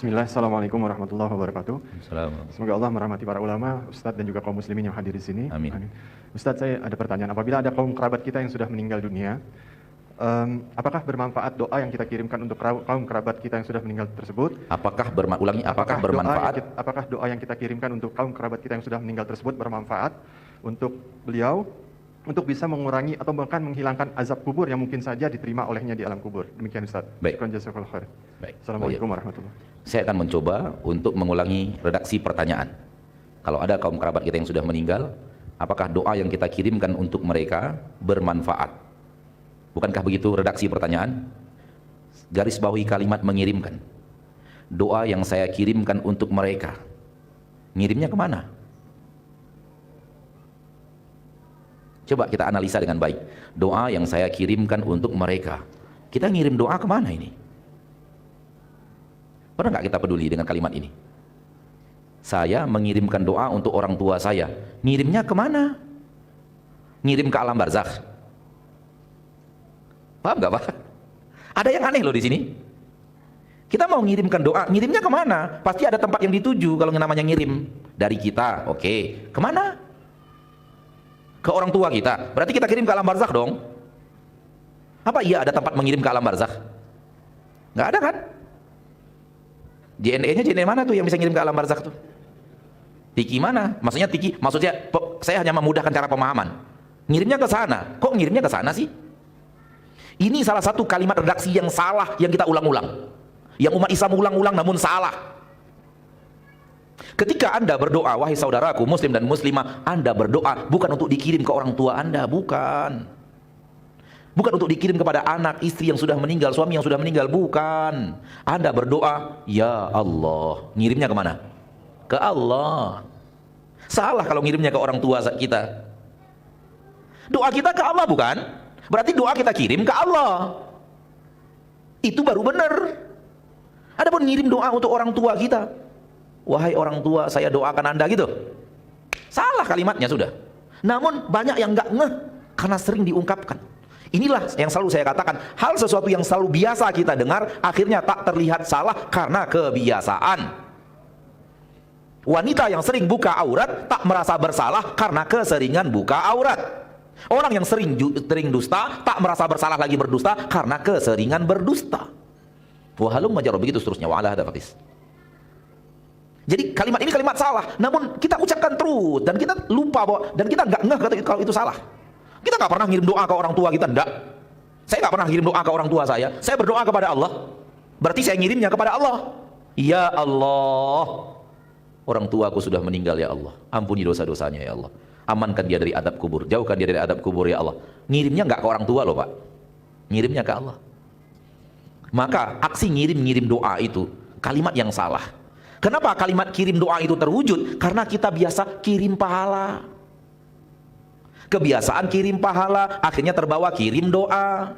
Bismillah, Assalamualaikum warahmatullahi wabarakatuh. Assalamualaikum. Semoga Allah merahmati para ulama, ustadz dan juga kaum muslimin yang hadir di sini. Amin. Ustadz, saya ada pertanyaan. Apabila ada kaum kerabat kita yang sudah meninggal dunia, apakah bermanfaat doa yang kita kirimkan untuk kaum kerabat kita yang sudah meninggal tersebut? Apakah bermanfaat? Apakah doa yang kita kirimkan untuk kaum kerabat kita yang sudah meninggal tersebut bermanfaat untuk beliau, untuk bisa mengurangi atau bahkan menghilangkan azab kubur yang mungkin saja diterima olehnya di alam kubur? Demikian Ustaz. Baik. Jazakallahu khair. Baik. Assalamualaikum warahmatullahi wabarakatuh. Saya akan mencoba untuk mengulangi redaksi pertanyaan. Kalau ada kaum kerabat kita yang sudah meninggal, apakah doa yang kita kirimkan untuk mereka bermanfaat? Bukankah begitu redaksi pertanyaan? Garis bawahi kalimat mengirimkan. Doa yang saya kirimkan untuk mereka, ngirimnya kemana? Coba kita analisa dengan baik. Doa yang saya kirimkan untuk mereka, kita ngirim doa kemana ini? Pernah nggak kita peduli dengan kalimat ini? Saya mengirimkan doa untuk orang tua saya, ngirimnya kemana? Ngirim ke alam barzakh. Paham nggak Pak? Ada yang aneh loh di sini. Kita mau ngirimkan doa, ngirimnya kemana? Pasti ada tempat yang dituju kalau namanya ngirim. Dari kita, oke. Kemana? Ke orang tua kita. Berarti kita kirim ke alam barzakh dong. Apa iya ada tempat mengirim ke alam barzakh? Nggak ada kan? JNE-nya JNE mana tuh yang bisa ngirim ke alam barzakh tuh? Tiki mana? Maksudnya tiki, maksudnya saya hanya memudahkan cara pemahaman. Ngirimnya ke sana. Kok ngirimnya ke sana sih? Ini salah satu kalimat redaksi yang salah yang kita ulang-ulang. Yang umat Islam ulang-ulang namun salah. Ketika Anda berdoa, wahai saudaraku muslim dan muslimah, Anda berdoa bukan untuk dikirim ke orang tua Anda, bukan. Bukan untuk dikirim kepada anak, istri yang sudah meninggal, suami yang sudah meninggal, bukan. Anda berdoa, ya Allah. Ngirimnya kemana? Ke Allah. Salah kalau ngirimnya ke orang tua kita. Doa kita ke Allah bukan? Berarti doa kita kirim ke Allah. Itu baru benar. Adapun ngirim doa untuk orang tua kita, wahai orang tua saya doakan Anda gitu, salah kalimatnya sudah. Namun banyak yang nggak ngeh karena sering diungkapkan. Inilah yang selalu saya katakan, hal sesuatu yang selalu biasa kita dengar akhirnya tak terlihat salah karena kebiasaan. Wanita yang sering buka aurat tak merasa bersalah karena keseringan buka aurat. Orang yang sering dusta tak merasa bersalah lagi berdusta karena keseringan berdusta. Wahalum majarah, begitu seterusnya. Wa'ala hadza faqis. Jadi kalimat ini kalimat salah, namun kita ucapkan terus dan kita lupa bahwa, dan kita nggak ngeh kalau itu salah. Kita nggak pernah ngirim doa ke orang tua kita, enggak. Saya nggak pernah ngirim doa ke orang tua saya berdoa kepada Allah. Berarti saya ngirimnya kepada Allah. Ya Allah, orang tuaku sudah meninggal ya Allah, ampuni dosa-dosanya ya Allah, amankan dia dari adab kubur, jauhkan dia dari adab kubur ya Allah. Ngirimnya nggak ke orang tua loh Pak, ngirimnya ke Allah. Maka aksi ngirim-ngirim doa itu kalimat yang salah. Kenapa kalimat kirim doa itu terwujud? Karena kita biasa kirim pahala. Kebiasaan kirim pahala, akhirnya terbawa kirim doa.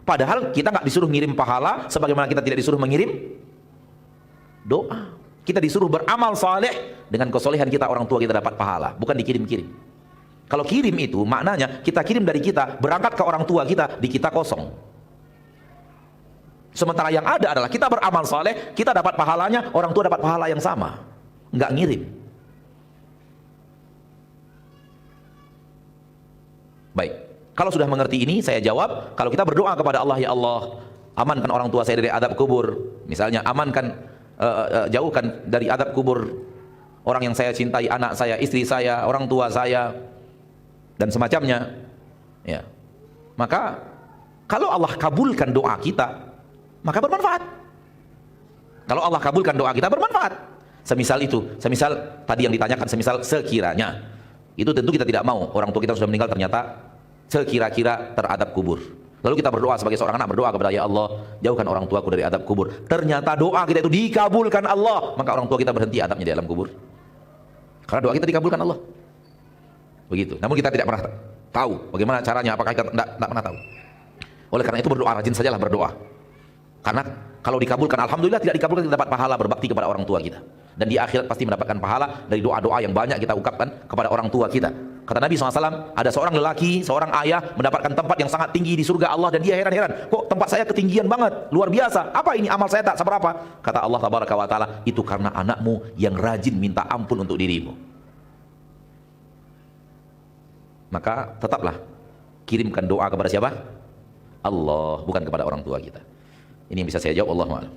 Padahal kita nggak disuruh ngirim pahala, sebagaimana kita tidak disuruh mengirim doa. Kita disuruh beramal saleh, dengan kesolehan kita orang tua kita dapat pahala, bukan dikirim-kirim. Kalau kirim itu maknanya kita kirim dari kita, berangkat ke orang tua kita, di kita kosong. Sementara yang ada adalah kita beramal saleh, kita dapat pahalanya, orang tua dapat pahala yang sama. Nggak ngirim. Baik, kalau sudah mengerti ini saya jawab, kalau kita berdoa kepada Allah, ya Allah amankan orang tua saya dari adab kubur, misalnya amankan, jauhkan dari adab kubur orang yang saya cintai, anak saya, istri saya, orang tua saya dan semacamnya, ya. Maka kalau Allah kabulkan doa kita, maka bermanfaat. Kalau Allah kabulkan doa kita, bermanfaat. Semisal itu, semisal tadi yang ditanyakan, semisal sekiranya, itu tentu kita tidak mau orang tua kita sudah meninggal ternyata sekira-kira teradab kubur. Lalu kita berdoa sebagai seorang anak, berdoa kepada ya Allah jauhkan orang tuaku dari adab kubur. Ternyata doa kita itu dikabulkan Allah, maka orang tua kita berhenti adabnya di alam kubur, karena doa kita dikabulkan Allah. Begitu. Namun kita tidak pernah tahu bagaimana caranya, apakah kita tidak pernah tahu. Oleh karena itu berdoa, rajin sajalah berdoa. Karena kalau dikabulkan, alhamdulillah, tidak dikabulkan kita dapat pahala berbakti kepada orang tua kita. Dan di akhirat pasti mendapatkan pahala dari doa-doa yang banyak kita ungkapkan kepada orang tua kita. Kata Nabi SAW, ada seorang lelaki, seorang ayah mendapatkan tempat yang sangat tinggi di surga Allah, dan dia heran-heran, kok tempat saya ketinggian banget, luar biasa, apa ini, amal saya tak seberapa. Kata Allah Tabaraka wa Ta'ala, itu karena anakmu yang rajin minta ampun untuk dirimu. Maka tetaplah kirimkan doa kepada siapa? Allah, bukan kepada orang tua kita. Ini yang bisa saya jawab. Allahu a'lam.